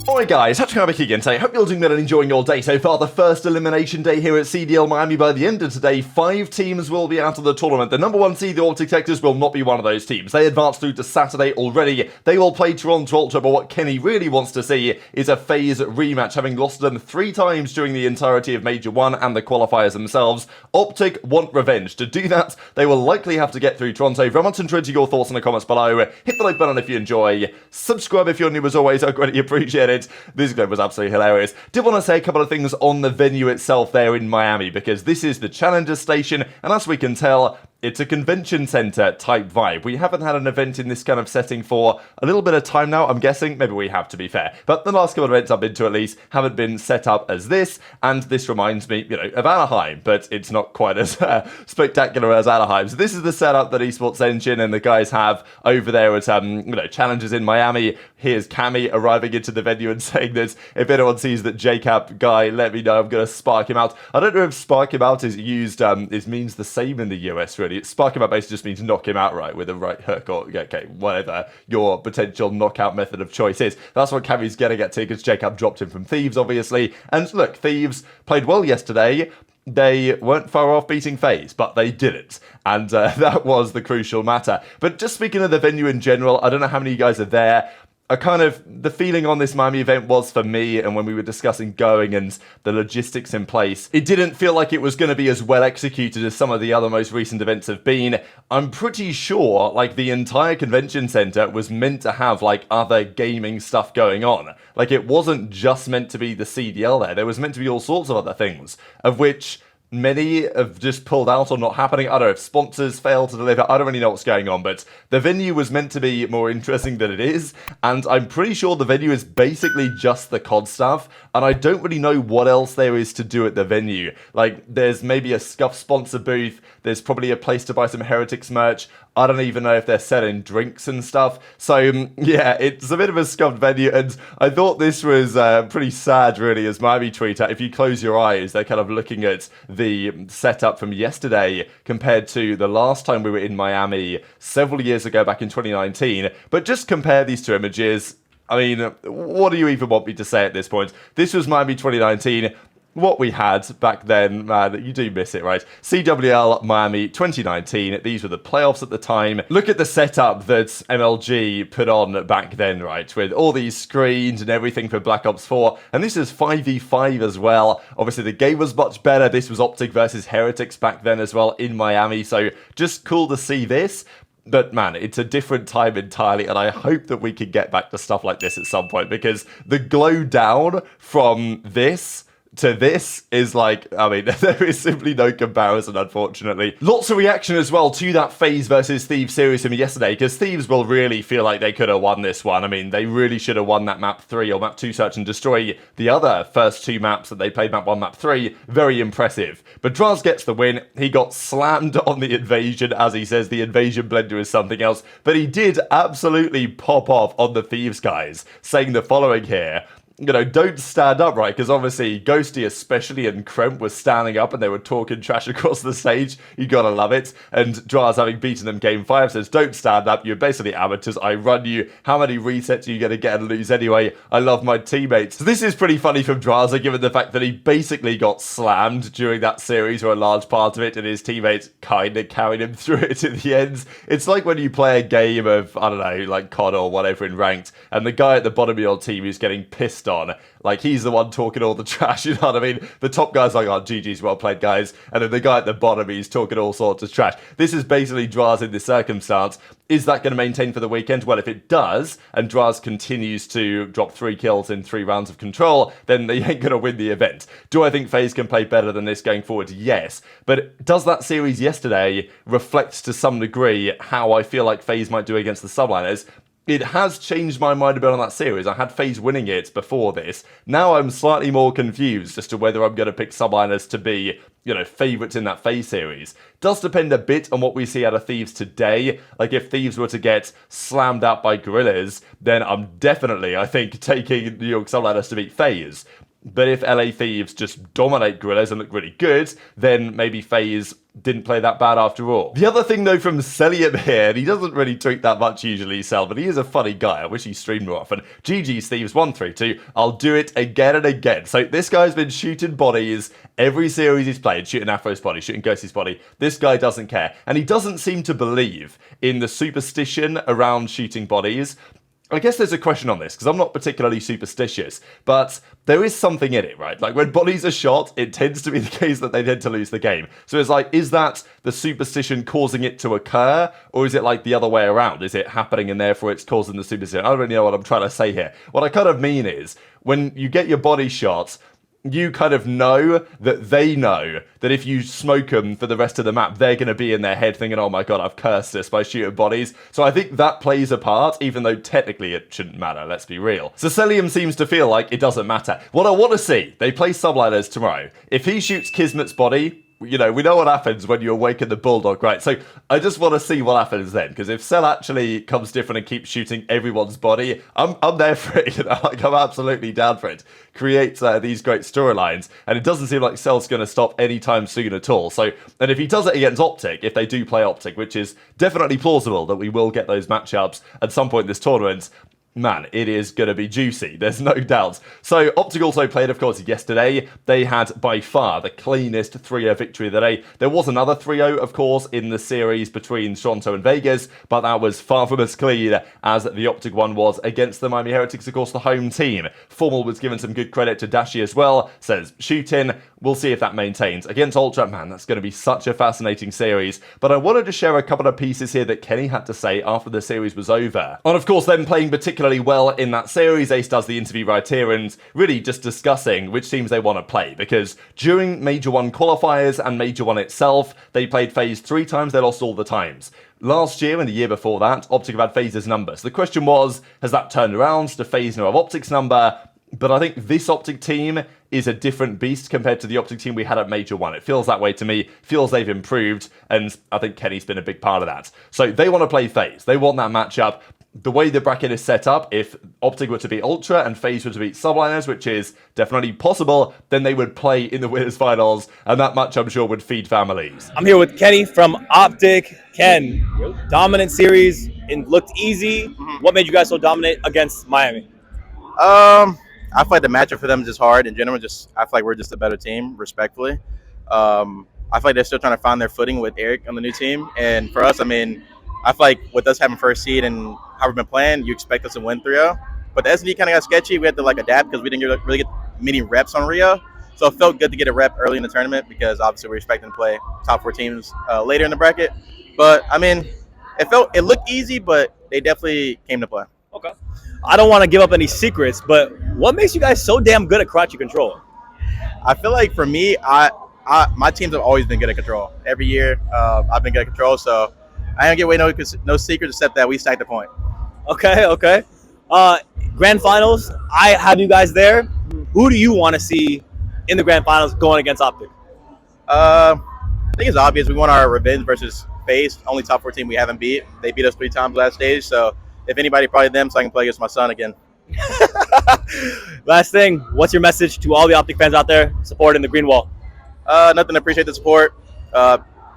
Alright guys, HyDra again today. Hope you're all doing well and enjoying your day so far. The first elimination day here at CDL Miami. By the end of today, 5 teams will be out of the tournament. The number 1 seed, the OpTic Texas, will not be one of those teams. They advanced through to Saturday already. They will play Toronto Ultra, but what Kenny really wants to see is a FaZe rematch, having lost them 3 times during the entirety of Major 1 and the qualifiers themselves. OpTic want revenge. To do that, they will likely have to get through Toronto. Very much enjoyed your thoughts in the comments below. Hit the like button if you enjoy. Subscribe if you're new as always. I greatly appreciate it. This clip was absolutely hilarious. Did want to say a couple of things on the venue itself there in Miami, because this is the Challenger Station, and as we can tell, it's a convention center type vibe. We haven't had an event in this kind of setting for a little bit of time now, I'm guessing. Maybe we have, to be fair. But the last couple of events I've been to, at least, haven't been set up as this. And this reminds me, of Anaheim. But it's not quite as spectacular as Anaheim. So this is the setup that Esports Engine and the guys have over there at, Challenges in Miami. Here's Cammy arriving into the venue and saying that if anyone sees that JCap guy, let me know. I'm going to spark him out. I don't know if spark him out is used, means the same in the US, really. Spark him out basically just means knock him out, right, with a right hook or, okay, whatever your potential knockout method of choice is. That's what Cammy's getting at too, because Jacob dropped him from Thieves, obviously. And look, Thieves played well yesterday. They weren't far off beating FaZe, but they didn't. And that was the crucial matter. But just speaking of the venue in general, I don't know how many of you guys are there. The feeling on this Miami event was, for me, and when we were discussing going and the logistics in place, it didn't feel like it was going to be as well executed as some of the other most recent events have been. I'm pretty sure, the entire convention center was meant to have, other gaming stuff going on. It wasn't just meant to be the CDL there. There was meant to be all sorts of other things, of which many have just pulled out or not happening. I don't know if sponsors failed to deliver. I don't really know what's going on, but the venue was meant to be more interesting than it is, and I'm pretty sure the venue is basically just the COD stuff, and I don't really know what else there is to do at the venue. There's maybe a Scuff sponsor booth, there's probably a place to buy some Heretics merch. I don't even know if they're selling drinks and stuff. So, yeah, it's a bit of a scuffed venue, and I thought this was pretty sad, really, as Miami tweeter. If you close your eyes, they're kind of looking at the setup from yesterday compared to the last time we were in Miami several years ago, back in 2019. But just compare these 2 images. I mean, what do you even want me to say at this point? This was Miami 2019. What we had back then, man, you do miss it, right? CWL Miami 2019, these were the playoffs at the time. Look at the setup that MLG put on back then, right? With all these screens and everything for Black Ops 4. And this is 5v5 as well. Obviously, the game was much better. This was OpTic versus Heretics back then as well in Miami. So just cool to see this. But man, it's a different time entirely, and I hope that we can get back to stuff like this at some point, because the glow down from this to this is there is simply no comparison, unfortunately. Lots of reaction as well to that FaZe versus Thieves series from yesterday, because Thieves will really feel like they could have won this one. I mean, they really should have won that map 3 or map 2 search and destroy. The other first 2 maps that they played, map 1, map 3, very impressive. But Drazah gets the win. He got slammed on the invasion. As he says, the invasion blender is something else. But he did absolutely pop off on the Thieves guys, saying the following here. Don't stand up, right? Because obviously Ghosty especially and Kremp were standing up and they were talking trash across the stage. You gotta love it. And Drazah, having beaten them game 5, says, don't stand up. You're basically amateurs. I run you. How many resets are you gonna get and lose anyway? I love my teammates. So this is pretty funny from Drazah, given the fact that he basically got slammed during that series, or a large part of it, and his teammates kind of carried him through it in the end. It's like when you play a game of, I don't know, COD or whatever in ranked, and the guy at the bottom of your team who's getting pissed on, he's the one talking all the trash, you know what I mean? The top guy's like, oh, GG's, well played, guys. And then the guy at the bottom, he's talking all sorts of trash. This is basically Drazah in this circumstance. Is that going to maintain for the weekend? Well, if it does, and Drazah continues to drop 3 kills in 3 rounds of control, then they ain't going to win the event. Do I think FaZe can play better than this going forward? Yes. But does that series yesterday reflect to some degree how I feel like FaZe might do against the Subliners? It has changed my mind a bit on that series. I had FaZe winning it before this. Now I'm slightly more confused as to whether I'm going to pick Subliners to be, favourites in that FaZe series. Does depend a bit on what we see out of Thieves today. If Thieves were to get slammed out by Gorillas, then I'm definitely, I think, taking New York Subliners to beat FaZe. But if LA Thieves just dominate Gorillas and look really good, then maybe FaZe didn't play that bad after all. The other thing though from Cellium here, and he doesn't really tweet that much usually, Cell, but he is a funny guy. I wish he streamed more often. GG's Thieves 132. I'll do it again and again. So this guy's been shooting bodies every series he's played, shooting Afro's body, shooting Ghosty's body. This guy doesn't care. And he doesn't seem to believe in the superstition around shooting bodies. I guess there's a question on this, because I'm not particularly superstitious, but there is something in it, right? Like, when bodies are shot, it tends to be the case that they tend to lose the game. So it's like, is that the superstition causing it to occur, or is it like the other way around? Is it happening and therefore it's causing the superstition? I don't really know what I'm trying to say here. What I kind of mean is, when you get your body shot, you kind of know that they know that if you smoke them for the rest of the map, they're going to be in their head thinking, oh my god, I've cursed this by shooting bodies. So I think that plays a part, even though technically it shouldn't matter, let's be real. So Cellium seems to feel like it doesn't matter. What I want to see, they play Subliners tomorrow. If he shoots Kismet's body, you know, we know what happens when you awaken the Bulldog, right? So I just want to see what happens then, because if Cell actually comes different and keeps shooting everyone's body, I'm there for it, you know, like, I'm absolutely down for it. Create these great storylines, and it doesn't seem like Cell's going to stop anytime soon at all. So, and if he does it against OpTic, if they do play OpTic, which is definitely plausible that we will get those matchups at some point in this tournament, man, it is going to be juicy. There's no doubt. So OpTic also played, of course, yesterday. They had by far the cleanest 3-0 victory of the day. There was another 3-0, of course, in the series between Toronto and Vegas, but that was far from as clean as the OpTic one was against the Miami Heretics, of course, the home team. Formal was given some good credit to Dashy as well. Says shooting. We'll see if that maintains. Against Ultra, man, that's going to be such a fascinating series. But I wanted to share a couple of pieces here that Kenny had to say after the series was over. And of course, them playing particularly well in that series, Ace does the interview right here and really just discussing which teams they want to play, because during Major 1 qualifiers and Major 1 itself, they played FaZe 3 times, they lost all the times. Last year and the year before that, OpTic have had FaZe's number. So the question was, has that turned around? Do FaZe now have OpTic's number? But I think this OpTic team is a different beast compared to the OpTic team we had at Major 1. It feels that way to me, feels they've improved, and I think Kenny's been a big part of that. So they want to play FaZe. They want that matchup. The way the bracket is set up, if OpTic were to beat Ultra and FaZe were to beat Subliners, which is definitely possible, then they would play in the winners finals, and that match I'm sure would feed families. I'm here with Kenny from OpTic. Ken, dominant series, and looked easy. What made you guys so dominant against Miami? I feel like the matchup for them is just hard in general. I feel like we're just a better team, respectfully. I feel like they're still trying to find their footing with Erik on the new team. And for us, I mean, I feel like with us having first seed and how we've been playing, you expect us to win 3-0. But the SD kind of got sketchy. We had to like adapt because we didn't really get many reps on Rio. So it felt good to get a rep early in the tournament because obviously we're expecting to play top 4 teams later in the bracket. But I mean, it looked easy, but they definitely came to play. Okay. I don't want to give up any secrets, but what makes you guys so damn good at crouchy control? I feel like for me, my teams have always been good at control. Every year, I've been good at control, so I don't give away no secrets except that we stack the point. Okay. Grand finals, I have you guys there. Who do you want to see in the grand finals going against OpTic? I think it's obvious. We want our revenge versus FaZe, only top 4 team we haven't beat. They beat us 3 times last stage, so if anybody, probably them, so I can play against my son again. Last thing, what's your message to all the OpTic fans out there supporting the green wall? Nothing. Appreciate the support.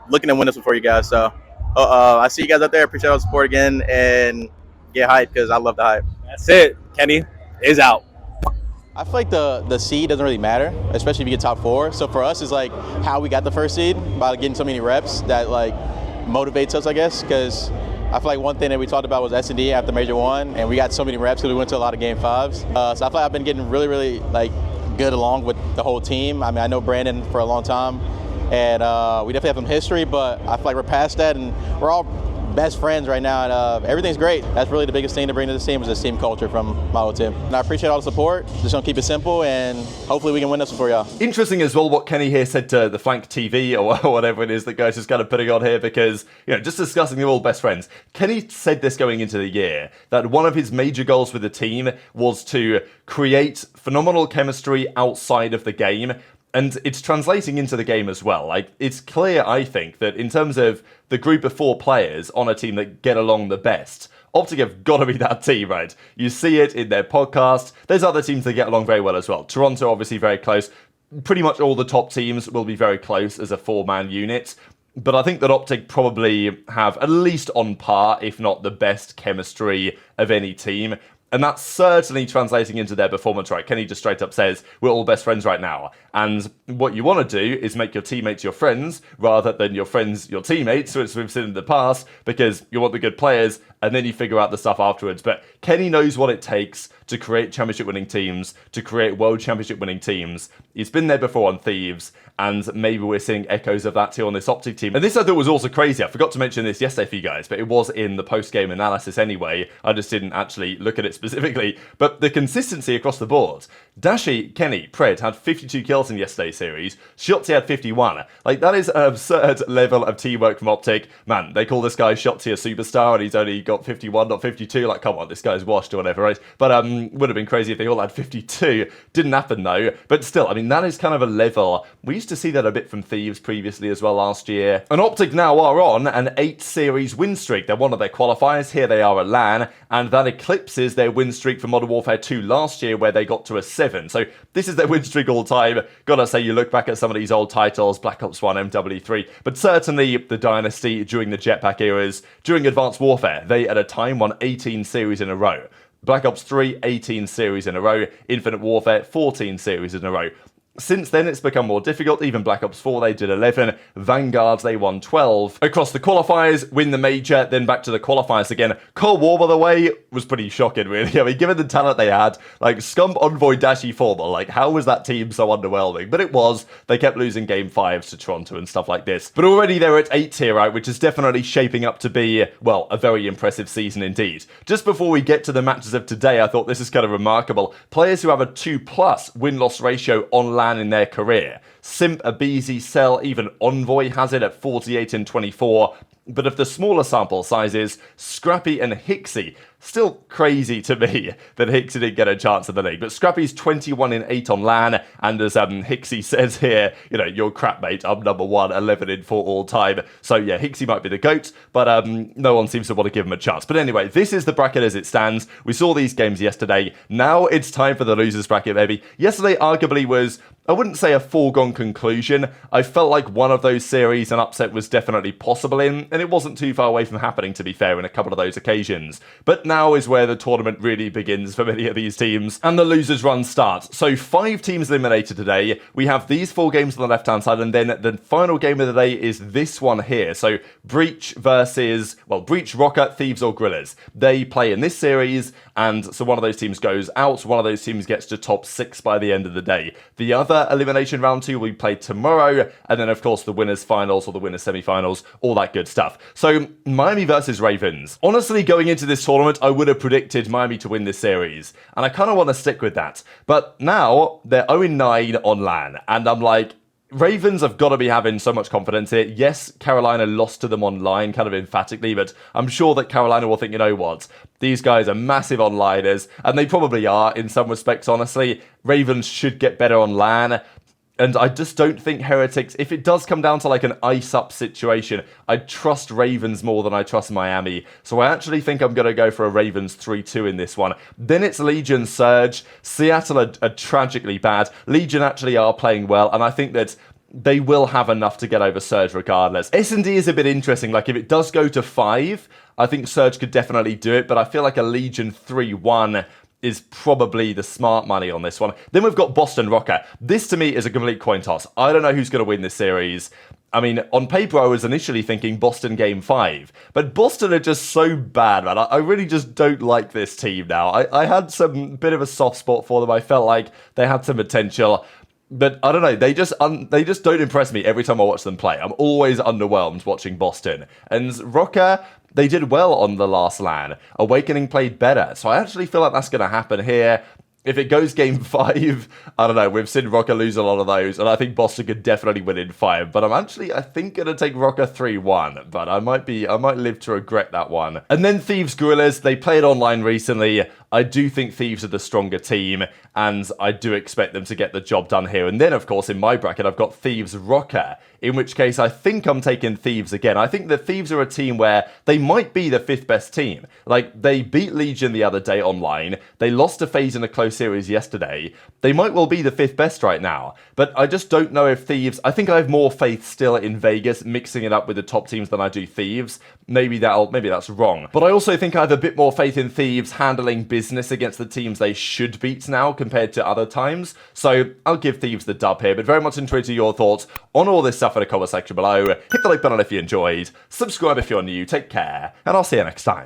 Looking to win this one for you guys. So I see you guys out there. Appreciate all the support again, and get hyped because I love the hype. That's it. Kenny is out. I feel like the seed doesn't really matter, especially if you get top 4. So for us, it's like how we got the first seed by getting so many reps that like motivates us, I guess, because I feel like one thing that we talked about was S&D after Major 1, and we got so many reps because we went to a lot of Game 5s. So I feel like I've been getting really like good along with the whole team. I mean, I know Brandon for a long time, and we definitely have some history, but I feel like we're past that, and we're all best friends right now, and everything's great. That's really the biggest thing to bring to this team is this team culture from my whole team. And I appreciate all the support. Just gonna keep it simple, and hopefully we can win this one for y'all. Interesting as well what Kenny here said to the Flank TV or whatever it is that guys just kind of putting on here, because, you know, just discussing they're all best friends. Kenny said this going into the year, that one of his major goals with the team was to create phenomenal chemistry outside of the game. And it's translating into the game as well. Like, it's clear, I think, that in terms of the group of 4 players on a team that get along the best, OpTic have got to be that team, right? You see it in their podcast. There's other teams that get along very well as well. Toronto, obviously, very close. Pretty much all the top teams will be very close as a 4-man unit. But I think that OpTic probably have at least on par, if not the best chemistry of any team. And that's certainly translating into their performance, right? Kenny just straight up says, we're all best friends right now. And what you want to do is make your teammates your friends rather than your friends your teammates, which we've seen in the past, because you want the good players and then you figure out the stuff afterwards. But Kenny knows what it takes to create championship-winning teams, to create world championship-winning teams. He's been there before on Thieves, and maybe we're seeing echoes of that here on this OpTic team. And this I thought was also crazy. I forgot to mention this yesterday for you guys, but it was in the post-game analysis anyway. I just didn't actually look at it specifically. But the consistency across the board. Dashy, Kenny, Pred had 52 kills in yesterday's series. Shotzzy had 51. Like, that is an absurd level of teamwork from OpTic. Man, they call this guy Shotzzy a superstar, and he's only got 51, not 52. Like, come on, this guy's washed or whatever, right? But would have been crazy if they all had 52. Didn't happen, though. But still, I mean, that is kind of a level. We used to see that a bit from Thieves previously as well last year. And OpTic now are on an 8-series win streak. They're one of their qualifiers. Here they are at LAN, and that eclipses their win streak for Modern Warfare 2 last year, where they got to a 7. So this is their win streak all time. Gotta say, you look back at some of these old titles, Black Ops 1, MW3, but certainly the Dynasty during the Jetpack eras, during Advanced Warfare, they at a time won 18 series in a row. Black Ops 3, 18 series in a row. Infinite Warfare, 14 series in a row. Since then, it's become more difficult. Even Black Ops 4, they did 11. Vanguards, they won 12. Across the qualifiers, win the major, then back to the qualifiers again. Cold War, by the way, was pretty shocking, really. I mean, given the talent they had, like Scump, Envoy, Dashy, Formal, like, how was that team so underwhelming? But it was. They kept losing game 5s to Toronto and stuff like this. But already they're at 8 here, right, which is definitely shaping up to be, well, a very impressive season indeed. Just before we get to the matches of today, I thought this is kind of remarkable. Players who have a 2+ win-loss ratio on LAN in their career. Simp, aBeZy, Cell, even Envoy has it at 48 and 24. But of the smaller sample sizes, Scrappy and Hixie, still crazy to me that Hixie didn't get a chance in the league. But Scrappy's 21 in 8 on LAN, and as Hixie says here, you know, you're crap, mate. I'm number 1, 11 in 4 all time. So yeah, Hixie might be the GOAT, but no one seems to want to give him a chance. But anyway, this is the bracket as it stands. We saw these games yesterday. Now it's time for the losers bracket, baby. Yesterday arguably was, I wouldn't say a foregone conclusion. I felt like one of those series an upset was definitely possible in, and it wasn't too far away from happening, to be fair, in a couple of those occasions. But now is where the tournament really begins for many of these teams, and the losers run starts. So 5 teams eliminated today. We have these 4 games on the left-hand side, and then the final game of the day is this one here. So Breach versus, well, Breach, Rocket, Thieves, or Grillers. They play in this series, and so one of those teams goes out, one of those teams gets to top 6 by the end of the day. The other elimination round 2 will be played tomorrow, and then of course the winners finals or the winners semi-finals, all that good stuff. So Miami versus Ravens. Honestly, going into this tournament, I would have predicted Miami to win this series, and I kind of want to stick with that. But now they're 0-9 on LAN, and I'm like, Ravens have got to be having so much confidence here. Yes, Carolina lost to them online kind of emphatically, but I'm sure that Carolina will think, you know what, these guys are massive onliners, and they probably are in some respects, honestly. Ravens should get better on LAN, and I just don't think Heretics, if it does come down to like an ice-up situation, I trust Ravens more than I trust Miami. So I actually think I'm going to go for a Ravens 3-2 in this one. Then it's Legion, Surge. Seattle are tragically bad. Legion actually are playing well, and I think that they will have enough to get over Surge regardless. S&D is a bit interesting. Like, if it does go to 5, I think Surge could definitely do it, but I feel like a Legion 3-1 is probably the smart money on this one. Then we've got Boston Rocket. This to me is a complete coin toss. I don't know who's going to win this series. I mean, on paper I was initially thinking Boston game 5, but Boston are just so bad, man. I really just don't like this team now. I had some bit of a soft spot for them. I felt like they had some potential. But I don't know, they just don't impress me every time I watch them play. I'm always underwhelmed watching Boston. And Rocker, they did well on the last LAN. Awakening played better. So I actually feel like that's going to happen here. If it goes game 5, I don't know, we've seen Rocker lose a lot of those, and I think Boston could definitely win in 5, but I think going to take Rocker 3-1, but I might live to regret that one. And then Thieves Gorillas, they played online recently. I do think Thieves are the stronger team, and I do expect them to get the job done here. And then, of course, in my bracket, I've got Thieves Rocker, in which case I think I'm taking Thieves again. I think the Thieves are a team where they might be the 5th best team. Like, they beat Legion the other day online. They lost to FaZe in a close series yesterday. They might well be the 5th best right now. But I just don't know if Thieves... I think I have more faith still in Vegas, mixing it up with the top teams than I do Thieves. Maybe that's wrong. But I also think I have a bit more faith in Thieves handling business against the teams they should beat now compared to other times. So I'll give Thieves the dub here, but very much interested to your thoughts on all this stuff in the comment section below. Hit the like button if you enjoyed, subscribe if you're new, take care, and I'll see you next time.